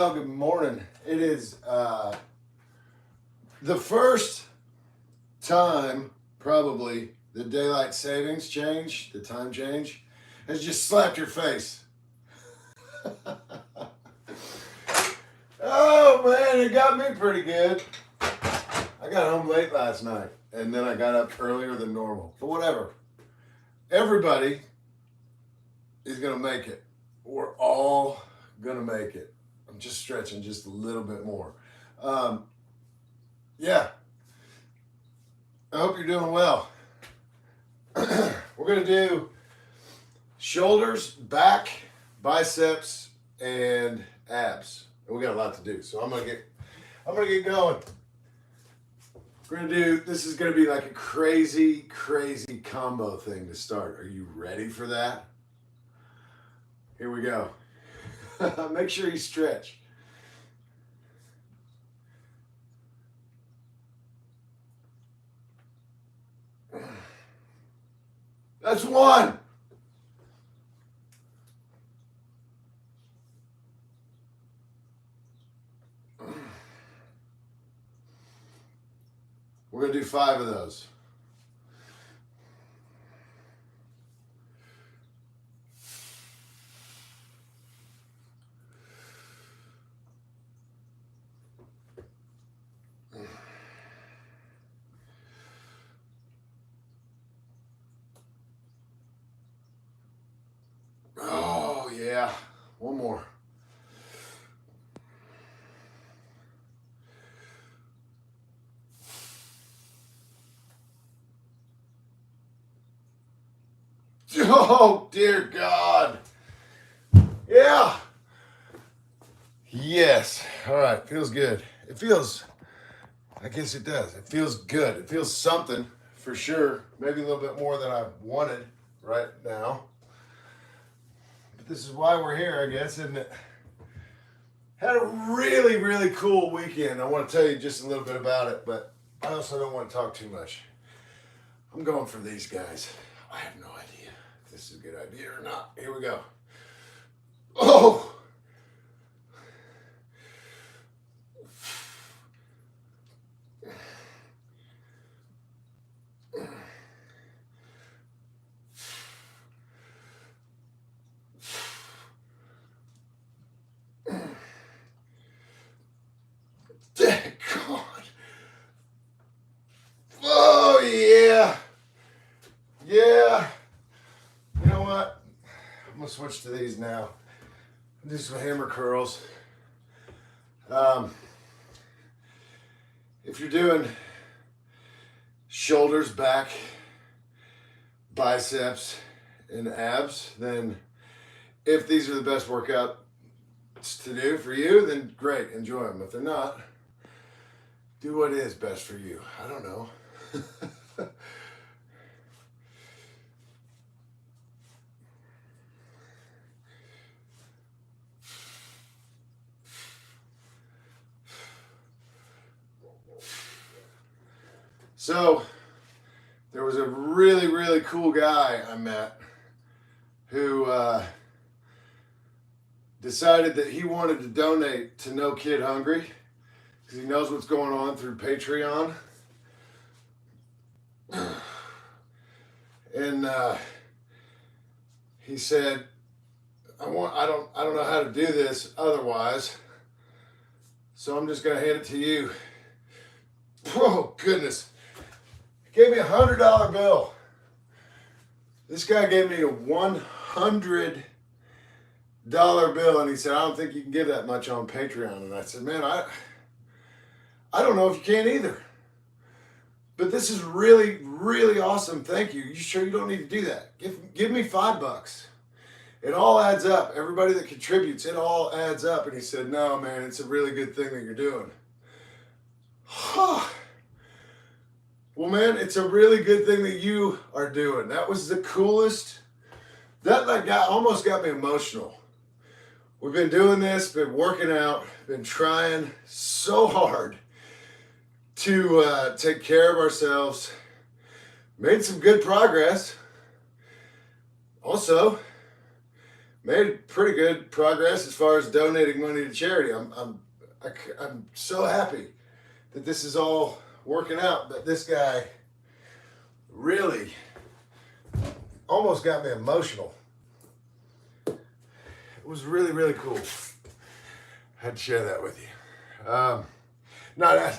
Well, good morning. It is the first time probably the daylight savings change, the time change, has just slapped your face. Oh man, it got me pretty good. I got home late last night and then I got up earlier than normal. But whatever. Everybody is going to make it. We're all going to make it. I'm just stretching just a little bit more. Yeah, I hope you're doing well. We're going to do shoulders, back, biceps, and abs. And we got a lot to do, so I'm gonna get going. We're gonna do. This is gonna be like a crazy combo thing to start. Are you ready for that? Here we go. Make sure you stretch. That's one. We're going to do 5 of those. Oh, yeah. One more. Oh, dear God. Yeah. Yes. All right. Feels good. It feels, I guess it does. It feels good. It feels something for sure. Maybe a little bit more than I wanted right now. But this is why we're here, I guess, isn't it? Had a really cool weekend. I want to tell you just a little bit about it, but I also don't want to talk too much. I'm going for these guys. I have no idea if this is a good idea or not. Here we go. Oh! God. Oh, yeah. Yeah. You know what? I'm going to switch to these now. Do some hammer curls. If you're doing shoulders, back, biceps, and abs, then if these are the best workouts to do for you, then great, enjoy them. If they're not, do what is best for you. I don't know. So, there was a really cool guy I met who decided that he wanted to donate to No Kid Hungry because he knows what's going on through Patreon. And he said, I don't know how to do this otherwise, so I'm just gonna hand it to you. Oh goodness. He gave me $100 bill. This guy gave me a $100 bill, and he said, I don't think you can give that much on Patreon. And I said, man, I don't know if you can either. But this is really awesome. Thank you. You sure you don't need to do that? Give me $5. It all adds up. Everybody that contributes, it all adds up. And he said, no, man, it's a really good thing that you're doing. Well, man, it's a really good thing that you are doing. That was the coolest. That almost got me emotional. We've been doing this, been working out, been trying so hard to take care of ourselves. Made some good progress. Also, made pretty good progress as far as donating money to charity. I'm so happy that this is all working out. But this guy really almost got me emotional. It was really, really cool. I had to share that with you. I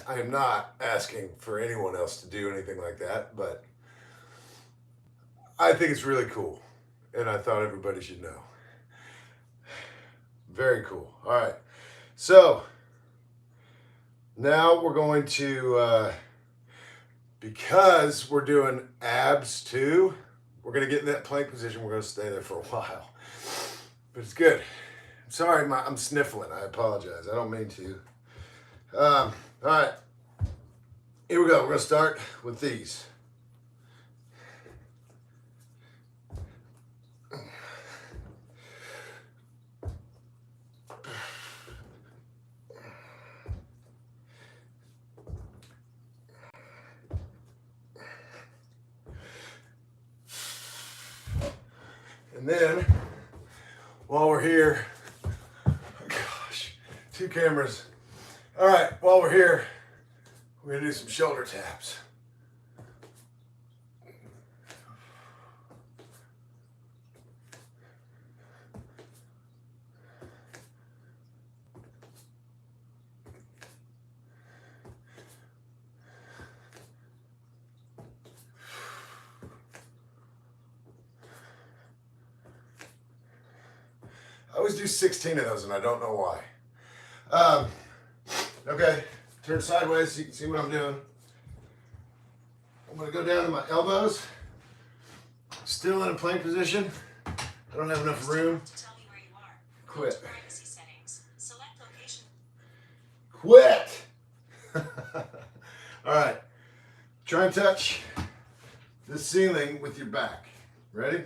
am not asking for anyone else to do anything like that, but I think it's really cool, and I thought everybody should know. Very cool. All right, so now we're going to, because we're doing abs too, we're going to get in that plank position. We're going to stay there for a while, but it's good. I'm sorry, I'm sniffling. I apologize. I don't mean to. All right, here we go. We're going to start with these. And then, while we're here, gosh, 2 cameras. All right, while we're here, we're gonna do some shoulder taps. I always do 16 of those, and I don't know why. Okay, turn sideways so you can see what I'm doing. I'm gonna go down to my elbows, still in a plank position. I don't have enough room. Quit. Quit! All right, try and touch the ceiling with your back. Ready?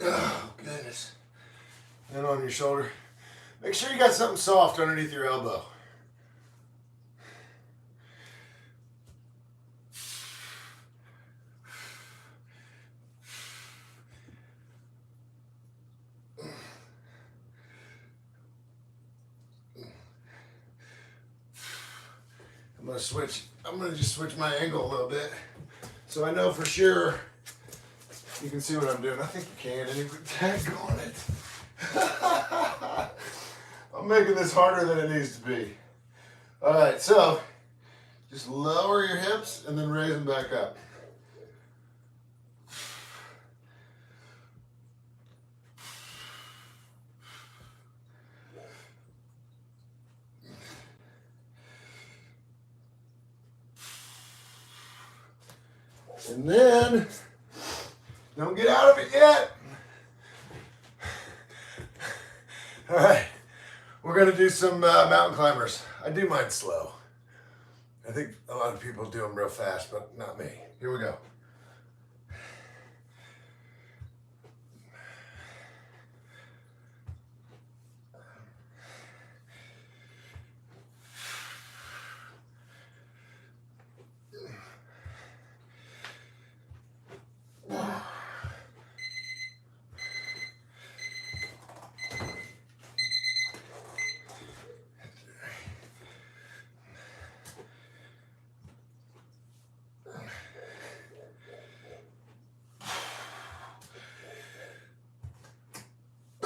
Oh, goodness. And on your shoulder. Make sure you got something soft underneath your elbow. I'm gonna just switch my angle a little bit so I know for sure you can see what I'm doing. I think you can, and you can tag on it. I'm making this harder than it needs to be. All right, so just lower your hips and then raise them back up. And then, don't get out of it yet. All right, we're gonna do some mountain climbers. I do mine slow. I think a lot of people do them real fast, but not me. Here we go.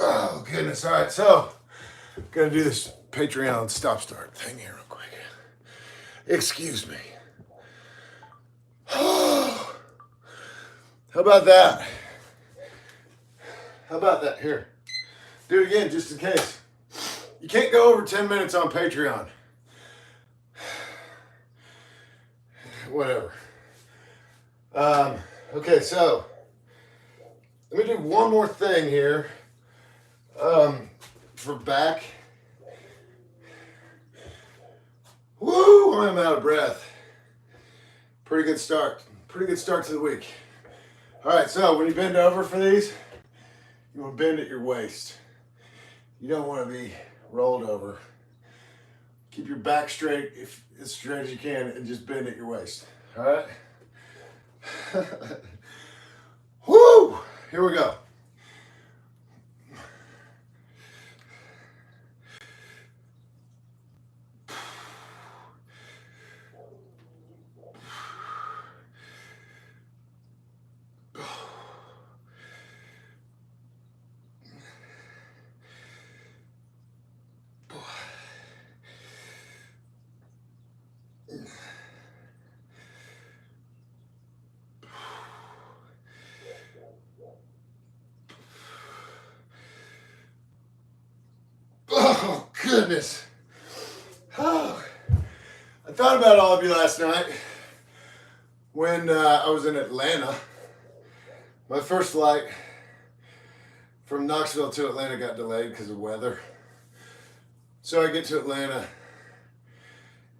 Oh, goodness. All right, so I'm gonna do this Patreon stop-start thing here real quick. Excuse me. How about that? How about that? Here. Do it again just in case. You can't go over 10 minutes on Patreon. Whatever. Okay, so let me do one more thing here for back. Woo, I'm out of breath. Pretty good start. Pretty good start to the week. All right, so when you bend over for these, You want to bend at your waist. You don't want to be rolled over. Keep your back straight, as straight as you can, and just bend at your waist. All right? Woo! Here we go. Oh, goodness. Oh. I thought about all of you last night when I was in Atlanta. My first flight from Knoxville to Atlanta got delayed because of weather. So I get to Atlanta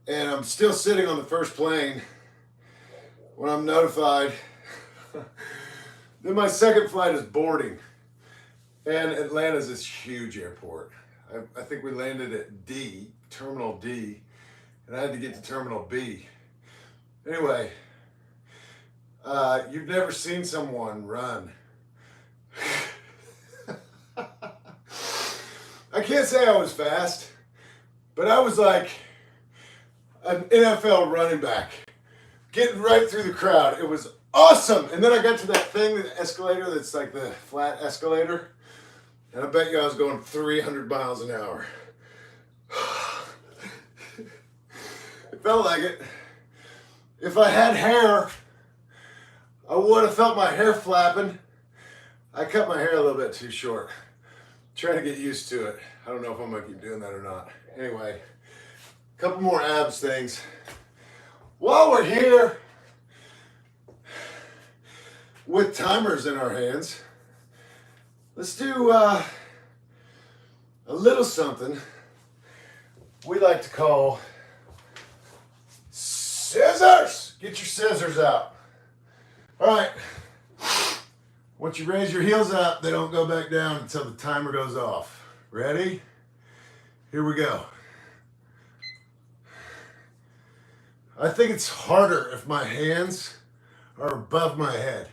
and I'm still sitting on the first plane when I'm notified that my second flight is boarding. And Atlanta's this huge airport. I think we landed at D, Terminal D, and I had to get to Terminal B. Anyway, you've never seen someone run. I can't say I was fast, but I was like an NFL running back, getting right through the crowd. It was awesome. And then I got to that thing, the escalator that's like the flat escalator. And I bet you I was going 300 miles an hour. It felt like it. If I had hair, I would have felt my hair flapping. I cut my hair a little bit too short. Trying to get used to it. I don't know if I'm going to keep doing that or not. Anyway, a couple more abs things. While we're here with timers in our hands, let's do a little something we like to call scissors. Get your scissors out. All right. Once you raise your heels up, they don't go back down until the timer goes off. Ready? Here we go. I think it's harder if my hands are above my head.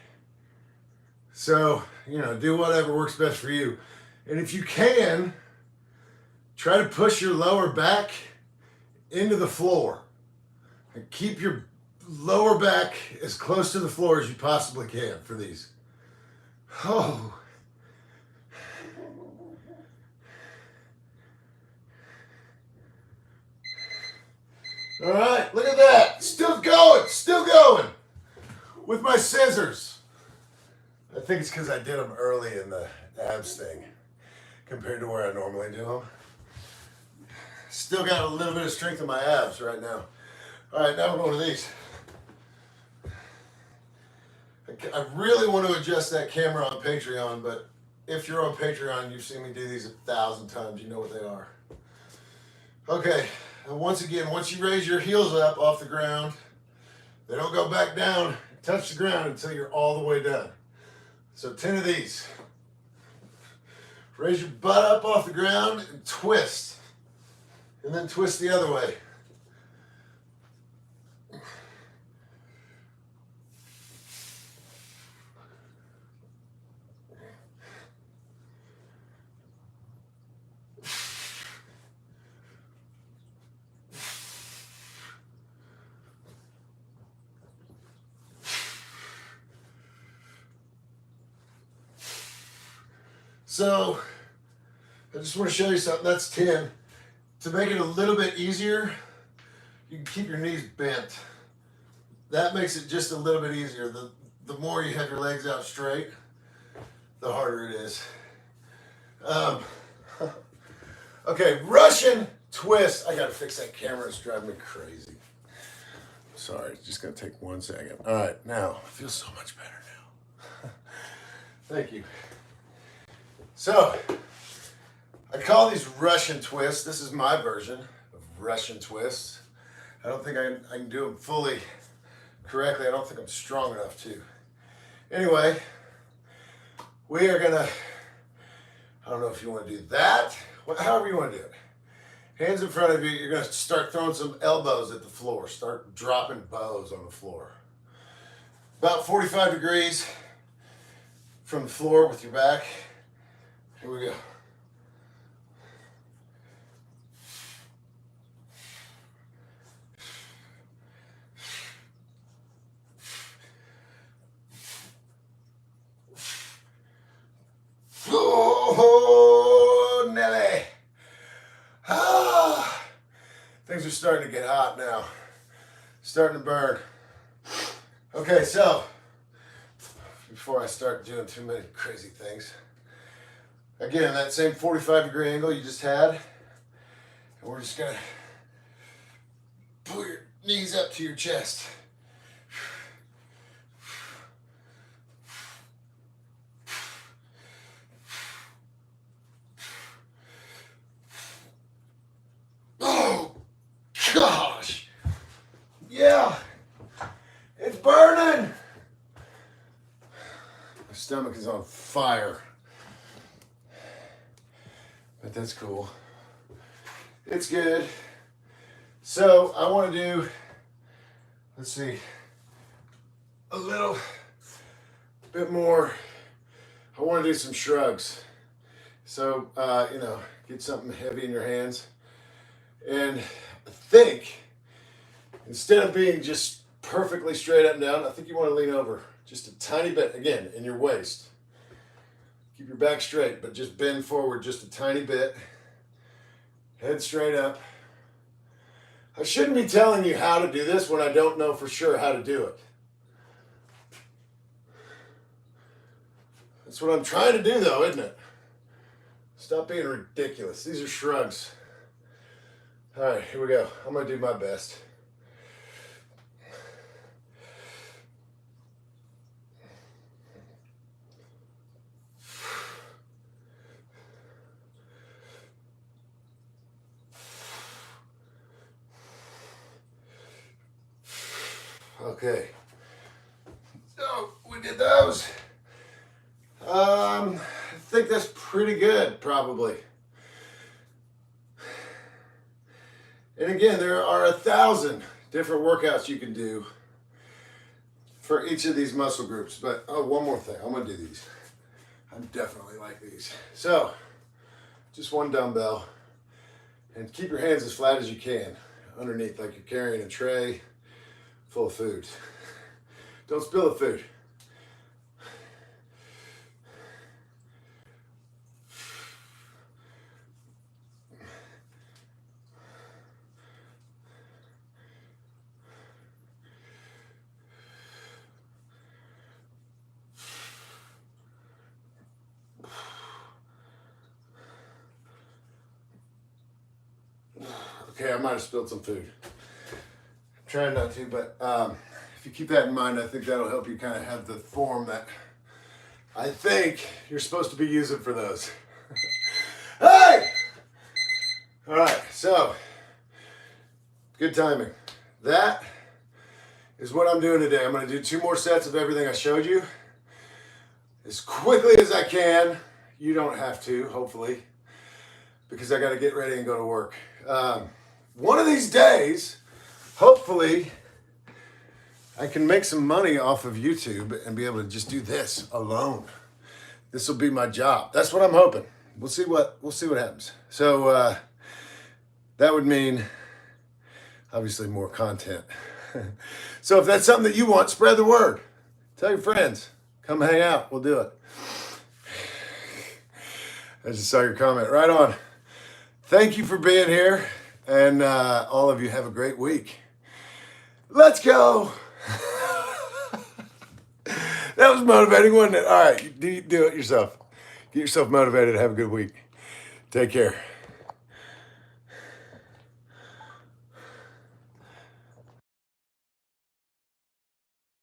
So, do whatever works best for you. And if you can, try to push your lower back into the floor. And keep your lower back as close to the floor as you possibly can for these. Oh. All right, look at that. Still going with my scissors. I think it's because I did them early in the abs thing compared to where I normally do them. Still got a little bit of strength in my abs right now. All right, now we're going to these. I really want to adjust that camera on Patreon, but if you're on Patreon, you've seen me do these 1,000 times. You know what they are. Okay, and once again, once you raise your heels up off the ground, they don't go back down, touch the ground until you're all the way down. So 10 of these. Raise your butt up off the ground and twist. And then twist the other way. So, I just want to show you something. That's 10. To make it a little bit easier, you can keep your knees bent. That makes it just a little bit easier. The more you have your legs out straight, the harder it is. Okay, Russian twist. I gotta fix that camera. It's driving me crazy. Sorry, it's just gonna take 1 second. All right, now, it feels so much better now. Thank you. So, I call these Russian twists. This is my version of Russian twists. I don't think I can do them fully correctly. I don't think I'm strong enough to. Anyway, we are gonna I don't know if you want to do that, however you want to do it. Hands in front of you, you're going to start throwing some elbows at the floor. Start dropping bows on the floor. About 45 degrees from the floor with your back. Here we go. Oh, Nelly. Ah, things are starting to get hot now. Starting to burn. Okay, so before I start doing too many crazy things, again, that same 45-degree angle you just had, and we're just gonna pull your knees up to your chest. Oh, gosh. Yeah, it's burning. My stomach is on fire. But that's cool. It's good. So I want to do, let's see, a little bit more. I want to do some shrugs. So, get something heavy in your hands. And I think instead of being just perfectly straight up and down, I think you want to lean over just a tiny bit, again, in your waist. Keep your back straight, but just bend forward just a tiny bit. Head straight up. I shouldn't be telling you how to do this when I don't know for sure how to do it. That's what I'm trying to do though, isn't it? Stop being ridiculous. These are shrugs. All right, here we go. I'm going to do my best. Okay. So we did those. I think that's pretty good, probably. And again, there are 1,000 different workouts you can do for each of these muscle groups. But, one more thing. I'm going to do these. I definitely like these. So, just one dumbbell. And keep your hands as flat as you can underneath, like you're carrying a tray full of food. Don't spill the food. Okay, I might have spilled some food. I'm trying not to, but if you keep that in mind, I think that'll help you kind of have the form that I think you're supposed to be using for those. Hey! All right, so good timing. That is what I'm doing today. I'm going to do 2 more sets of everything I showed you as quickly as I can. You don't have to, hopefully, because I got to get ready and go to work. One of these days, hopefully, I can make some money off of YouTube and be able to just do this alone. This will be my job. That's what I'm hoping. We'll see what happens. So that would mean obviously more content. So if that's something that you want, spread the word. Tell your friends. Come hang out. We'll do it. I just saw your comment. Right on. Thank you for being here. And all of you have a great week. Let's go. That was motivating, wasn't it? All right, do it yourself. Get yourself motivated. Have a good week. Take care.